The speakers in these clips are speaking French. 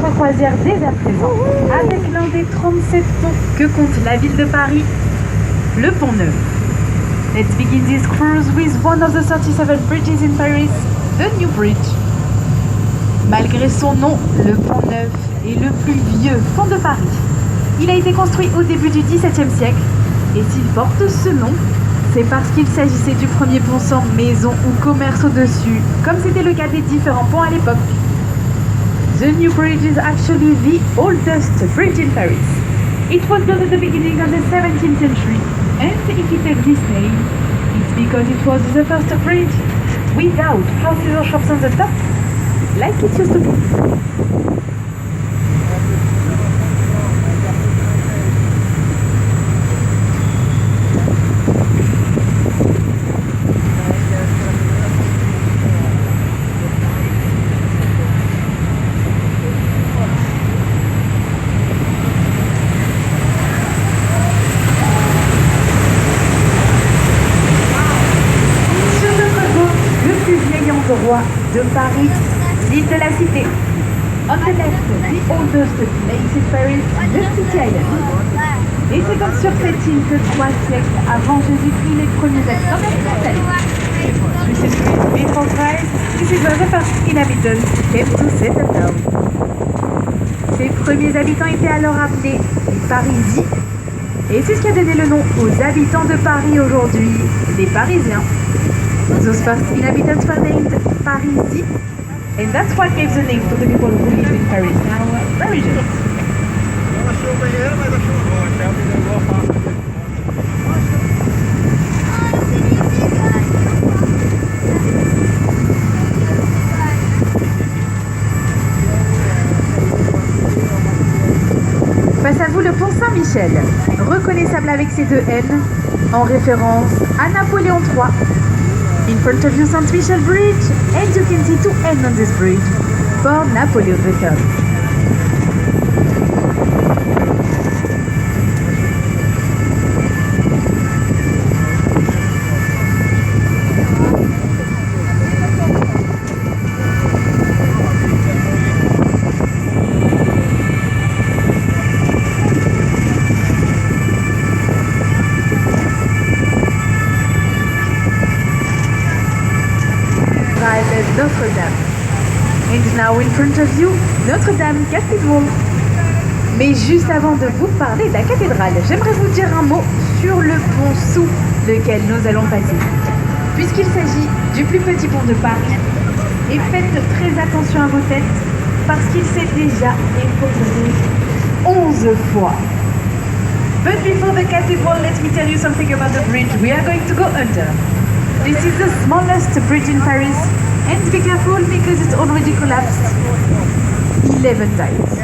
votre croisière dès à présent, avec l'un des 37 ponts que compte la ville de Paris, le Pont Neuf. Let's begin this cruise with one of the 37 bridges in Paris, the New Bridge. Malgré son nom, le Pont Neuf est le plus vieux pont de Paris. Il a été construit au début du XVIIe siècle, et s'il porte ce nom, c'est parce qu'il s'agissait du premier pont sans maison ou commerce au-dessus, comme c'était le cas des différents ponts à l'époque. The New Bridge is actually the oldest bridge in Paris. It was built at the beginning of the 17th century, and if it takes this name, it's because it was the first bridge without houses or shops on the top, like it used to be. Roi de Paris, l'île de la Cité. On the left, the oldest place in Paris, the City Island. Et c'est donc sur cette île que 3 siècles avant Jésus-Christ, les premiers habitants sont installés. This is before Christ, this is where the first inhabitants came to settle down. Ces premiers habitants étaient alors appelés les Parisiens. Et c'est ce qui a donné le nom aux habitants de Paris aujourd'hui, les Parisiens. Those first inhabitants were named Parisi, and that's what gave the name to the people who live in Paris now, Parisians. Face à vous, le pont Saint-Michel, reconnaissable avec ses 2 N, en référence à Napoléon III. In front of you, St. Michel Bridge, and you can see 2 N on this bridge for Napoleon III. Notre-Dame. And now in front of you, Notre-Dame Cathedral. Mais juste avant de vous parler de la cathédrale, j'aimerais vous dire un mot sur le pont sous lequel nous allons passer. Puisqu'il s'agit du plus petit pont de Paris, et faites très attention à vos têtes, parce qu'il s'est déjà effondré 11 fois. But before the cathedral, let me tell you something about the bridge we are going to go under. This is the smallest bridge in Paris, and be careful because it's already collapsed 11 times.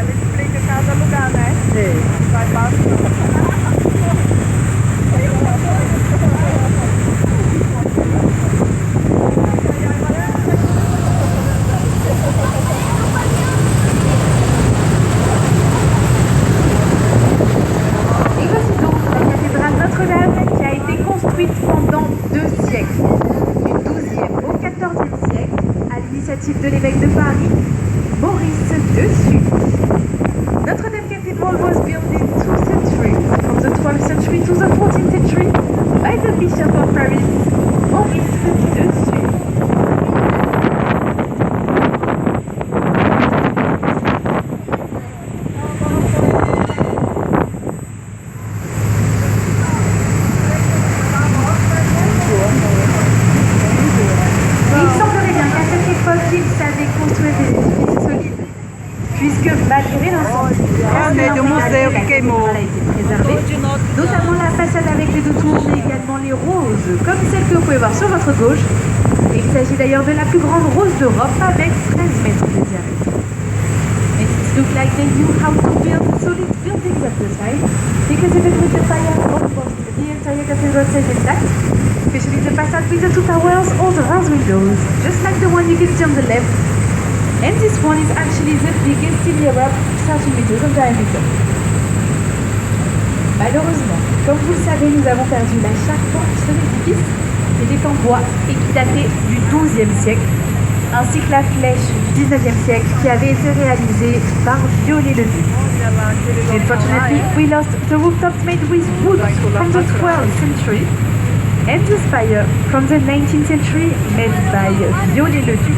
Et voici donc la cathédrale Notre-Dame qui a été construite pendant 2 siècles. De l'évêque de Paris, Maurice de Sully. Notre-Dame Cathedral was built in 2 centuries, from the 12th century to the 14th century, by the Bishop of Paris, Maurice de Sully. Il savait construire des édifices solides, puisque malgré l'incendie, a été préservée, notamment la façade avec les 2 tours, mais également les roses, comme celle que vous pouvez voir sur votre gauche. Il s'agit d'ailleurs de la plus grande rose d'Europe avec 13 mètres de diamètre. And it looks like they knew how to build solid buildings at the time, because even with the fire, almost the entire cathedral stays intact. Especially the facade with the 2 towers or the rose windows, just like the one you can see on the left. And this one is actually the biggest in Europe, 30 meters in diameter. Malheureusement, comme vous le savez, nous avons perdu la charpente de l'édifice, qui était en bois et qui datait du XIIe siècle. ainsi que la flèche du 19e siècle qui avait été réalisée par Viollet-le-Duc. Unfortunately, we lost the rooftops made with wood from the 12th century and the spire from the 19th century made by Viollet-le-Duc.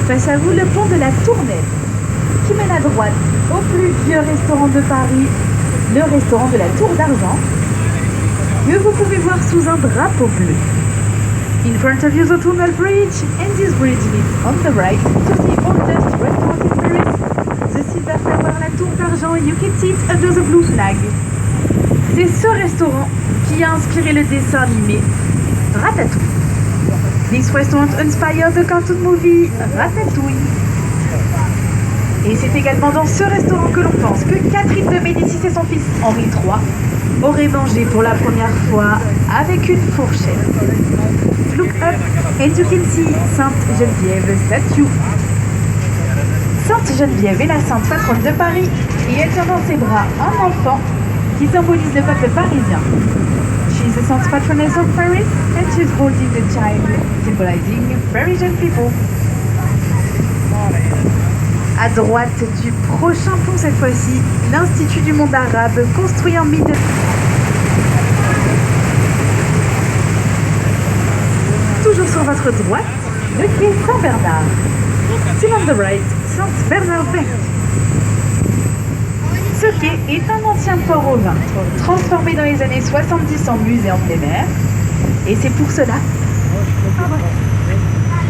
Face à vous, le pont de la Tournelle, qui mène à droite au plus vieux restaurant de Paris, le restaurant de la Tour d'Argent, que vous pouvez voir sous un drapeau bleu. In front of you, the Tunnel Bridge, and this bridge leads on the right to the oldest restaurant in Paris, the Silver Tower, la Tour d'Argent. You can see it under the blue flag. C'est ce restaurant qui a inspiré le dessin animé Ratatouille. This restaurant inspired the cartoon movie Ratatouille. Et c'est également dans ce restaurant que l'on pense que Catherine de Médicis et son fils Henri III auraient mangé pour la première fois avec une fourchette. Look up and you can see Sainte Geneviève statue. Sainte Geneviève est la sainte patronne de Paris et elle tient dans ses bras un enfant qui symbolise le peuple parisien. She's the Saint Patroness of Paris and she's holding the child, symbolizing Parisian people. À droite du prochain pont cette fois-ci, l'Institut du monde arabe construit en 1900. Toujours sur votre droite, le quai Saint-Bernard. Still on the right, Saint-Bernard-Weg. Ce quai est un ancien port au vin, transformé dans les années 70 en musée en plein air. Et c'est pour cela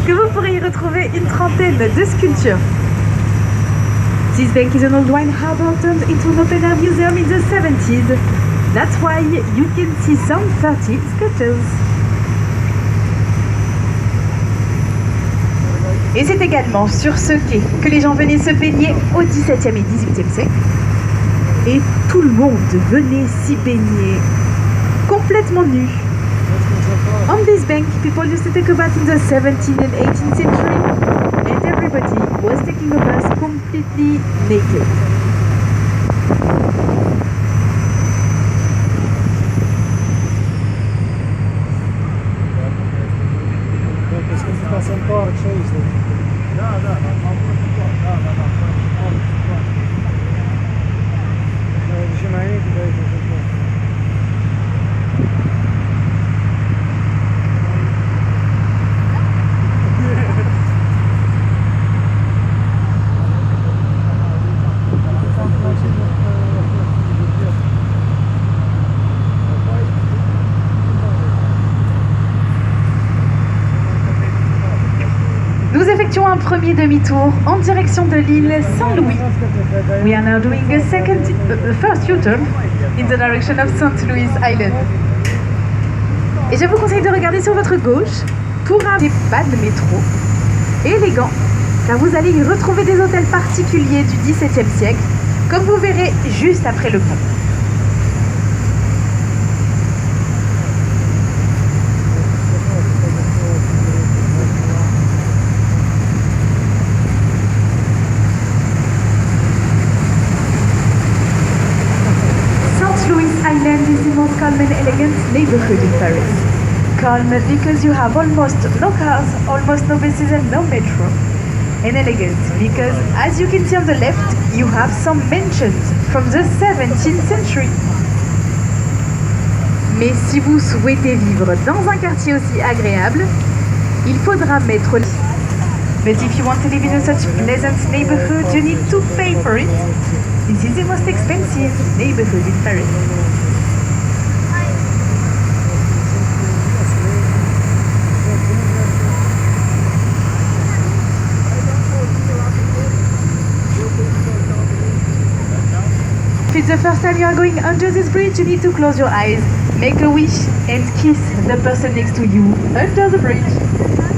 que vous pourrez y retrouver une trentaine de sculptures. This bank is an old wine harbor turned into an open-air museum in the 70s. That's why you can see some 30 sculptures. Et c'est également sur ce quai que les gens venaient se baigner au XVIIe et XVIIIe siècle. Et tout le monde venait s'y baigner complètement nu. On this bank, people used to take a bath in the 17th and 18th century, and everybody was taking a bath completely naked. Nous effectuons un premier demi-tour en direction de l'île Saint-Louis. We are now doing a first U-turn in the direction of St. Louis Island. Et je vous conseille de regarder sur votre gauche pour un des pas de métro élégant, car vous allez y retrouver des hôtels particuliers du XVIIe siècle, comme vous verrez juste après le pont. Island is the most calm and elegant neighborhood in Paris. Calm because you have almost no cars, almost no buses and no metro. And elegant because, as you can see on the left, you have some mansions from the 17th century. Mais si vous souhaitez vivre dans un quartier aussi agréable, il faudra mettre le... But if you want to live in such pleasant neighborhood, you need to pay for it. This is the most expensive neighborhood in Paris. If it's the first time you are going under this bridge, you need to close your eyes, make a wish and kiss the person next to you under the bridge.